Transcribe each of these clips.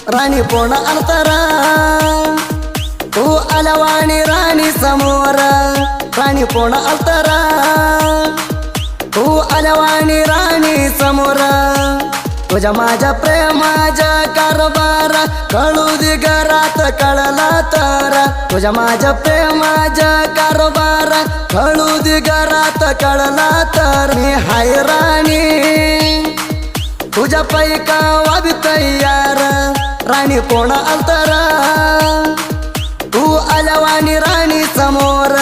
राणी पूर्ण अंतरा तू आल्यावाणी राणी समोर राणी पूर्ण अंतरा तू आल्यावाणी राणी समोर तुझ्या माझ्या प्रेमाच्या कारभार कळू दे घरात कळला तर तुझ्या माझ्या प्रेमाच्या कारभार कळू दे घरात कळला तर मी हाय राणी तुझ्या पैका वाबी तयार राणी कोण अंतरा तू आल्यावाणी राणी समोर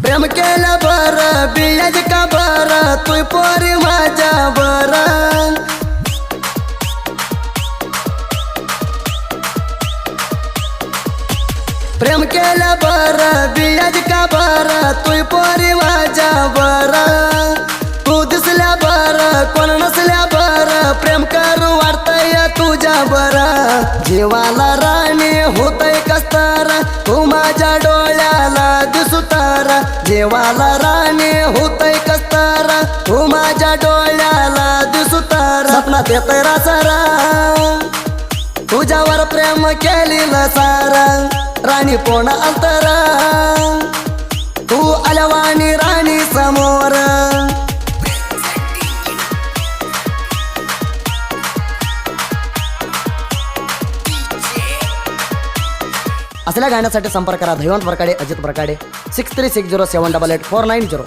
प्रेम केलं बर बियाज का बर तू पोरी माझ्या बर प्रेम केलं बर बियाज का बर तू पोरी माझ्या बर तू दिसल्या बर कोण नसल्या बर प्रेम करू वाटतय तुझ्या बर जीवाला राणी होतय कसतर तू माझ्या डोळ्याला दिसुतार जीवाला राणी होतय कसतर तू माझ्या डोळ्याला दिसुतार सपनात येतय रासारा तुझ्यावर प्रेम केलेलं सारा राणी कोण अंतरा तू आल्यावाणी राणी समोर असल्या गाण्यासाठी संपर्क करा धैवंत बरकाडे अजित बरकाडे 6360788490.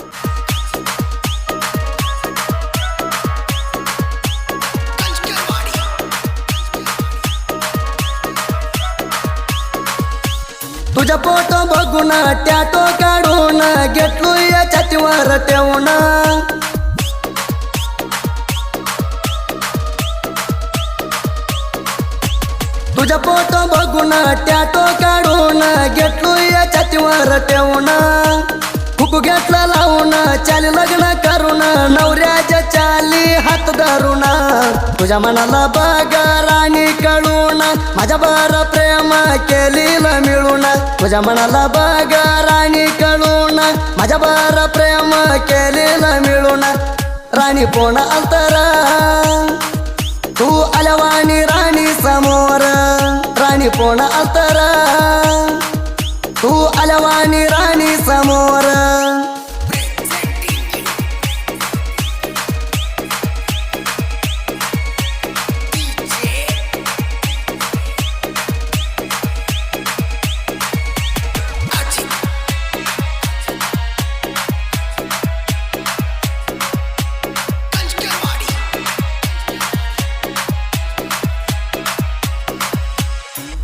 तुझ्या फोटो बघून टॅटो काढून घेतलो या छातीवर ठेवून तुझ्या फोटो बघून टॅटो काढून घेतलो या छातीवर ठेवून फुकू घेतला लावून चाली लग्न करून नवऱ्याच्या चाली हात धरून तुझ्या मनाला बघ राणी कळून माझ्या बर प्रेम केलेलं मिळून तुझ्या मनाला बघ राणी कळून माझ्या बर प्रेम केलेलं मिळून राणी कोण अंतरा तू आल्यावाणी राणी समोर राणी कोण अंतरा तू आल्यावाणी राणी समोर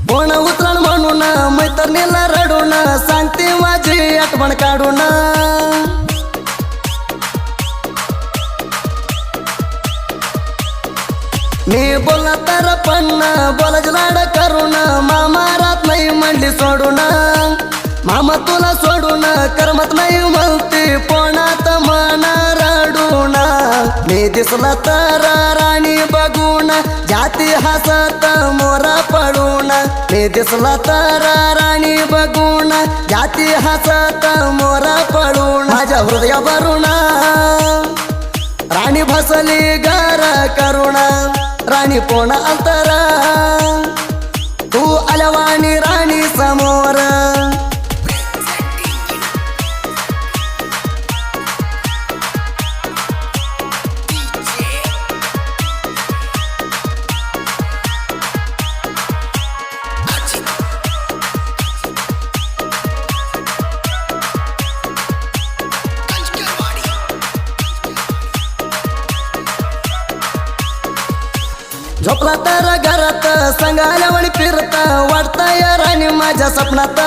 कोण उतरण म्हणून मैत्रिणीला रडून सांगते माझी आठवण काढून मी बोलला तर पण बोलाच लाड करून मामा रात नाही म्हणली सोडून मामा तुला सोडून करमत नाही म्हणते पोणात मन रडून मी दिसला तर राणी बघून जाती हसत मोरा पडून मी दिसला तर राणी बघून जाती हसत मोरा पडून माझ्या हृदया भरून राणी भसली घर करून राणी कोण अंतरा तू आल्यावाणी राणी समोर झोपला तर घरात संगाल्यावणी फिरता वाटतंय राणी माझ्या स्वप्नात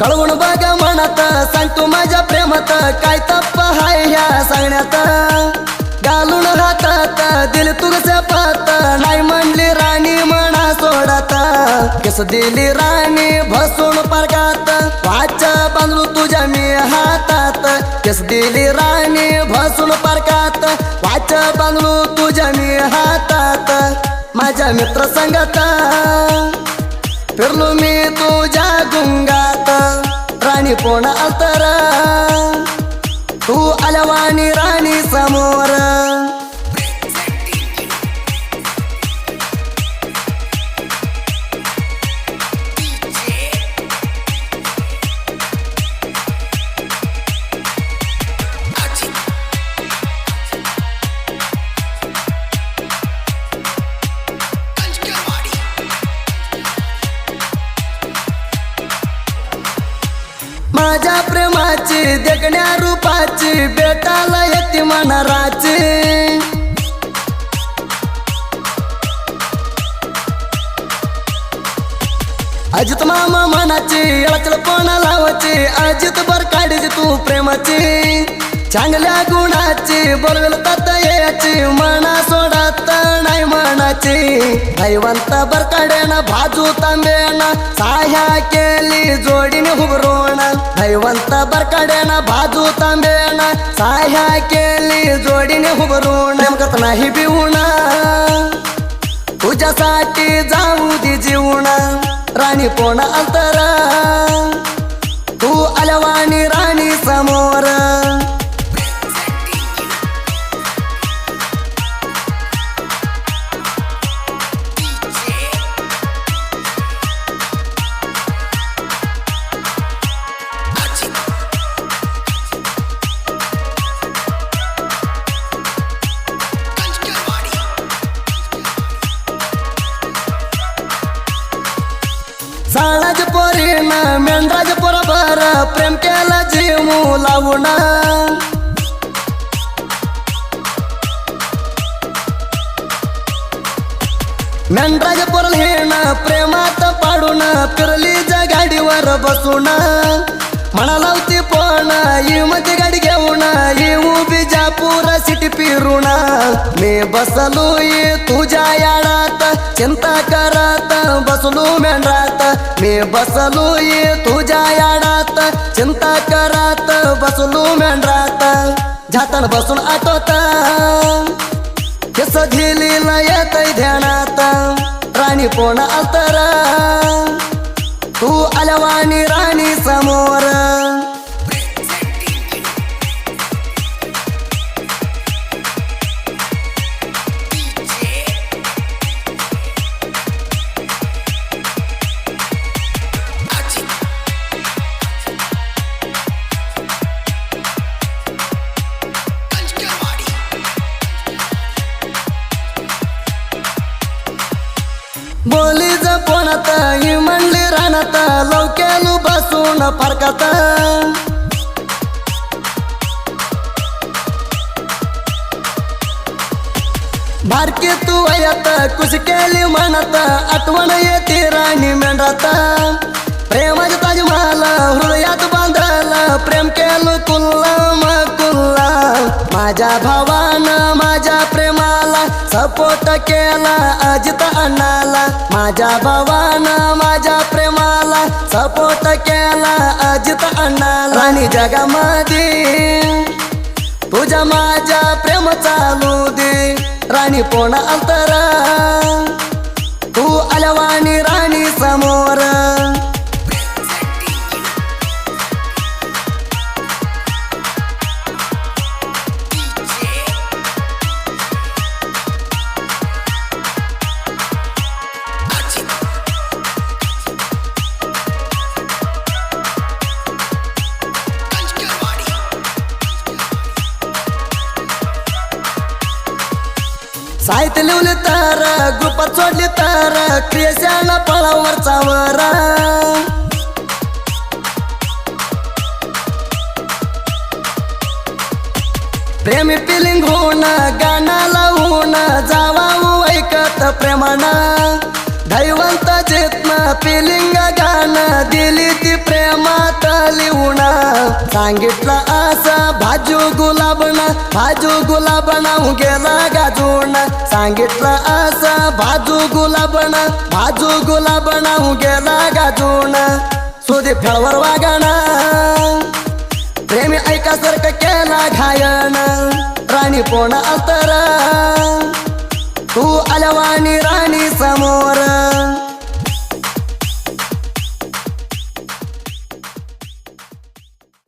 कळवून बघा म्हणत सांगतो माझ्या प्रेमात काय तप्प हाय ह्या सांगण्यात घालून हातात दिल तुझ्या पात नाही म्हणली राणी म्हणा केस दिली राणी भसून परगात वाच बांधलू तुझ्या मी हातात केस दिली राणी भसून परगात वाच बांधलू तुझ्या मी हातात माझ्या मित्र संगत फिरलो मी तुझ्या गुंगात राणी कोण अंतर तू आल्यावानी राणी समोर माझ्या प्रेमाची देखण्या रूपाची बेटाला येते मनाराची अजित मामा मनाची अडचण पण लावायची अजित बर काढीची तू प्रेमाची चांगल्या गुणाची बोलवेल तात याची मना सोडत नाही मनाची दैवंत बर काढेन भाजू तांबेन साह्या केली जोडीने हुबरोण दैवंत बर काढेन भाजू तांबेन साह्या केली जोडीने हुबरोण नेमकत नाही बिवून तुझ्यासाठी जाऊ दे जीवन राणी कोण अंतर तू आल्यावानी राणी समोर साळाज पोरीन मेंढराज बरोबर प्रेम केला जीव लावून मेंढराज पोरल हेण प्रेमात पाडून फिरली जा गाडीवर बसून म्हणाला होती पण मध्ये गाडी घेऊन येऊ बिजापूर सिटी फिरून मी बसलो तुझ्या याडात चिंता करत बसलो मेंढरात मी बसलो तुझ्या याडात चिंता करत बसलो मेंढरात झातण बसून आठवत केस झिलीला येत ध्यानात राणी कोण अंतर तू आल्यावानी राणी समोर बोली जपणत ही म्हणली रानात लवकेलू बसून फरकत बारकी तू वयात कुश केली म्हणत आठवण येते राणी मेंढरात प्रेमाच्या ताजमहाल हृदयात बांधला प्रेम केलं कुल्ला मकुल्ला माझ्या भावानं माझ्या प्रेमाला सपोर्ट केला अजित अण्णाला माझ्या भावानं माझ्या प्रेमाला सपोर्ट केला अजित अण्णाला राणी जगामध्ये तुझ्या माझ्या प्रेम चालू दे राणी कोण अंतर तू आल्यावानी राणी समोर साहित्य लिवले तर ग्रुपात सोडले तर क्रियेशाला पळावरचा वर प्रेमी फिलिंग होऊन गाणं लावून जावाऊ ऐकत प्रेमानं दैवंत चेतना फिलिंग गाणं दिली ती प्रेमात लिहून सांगितलं असं भाजू गुलाबना गेला गाजून सांगितलं असं भाजू गुलाबना गेला गाजून सुधी फेळवर वागणा प्रेमी ऐकासारखं केला घायन राणी कोण अंतर तू आल्यावानी राणी समोर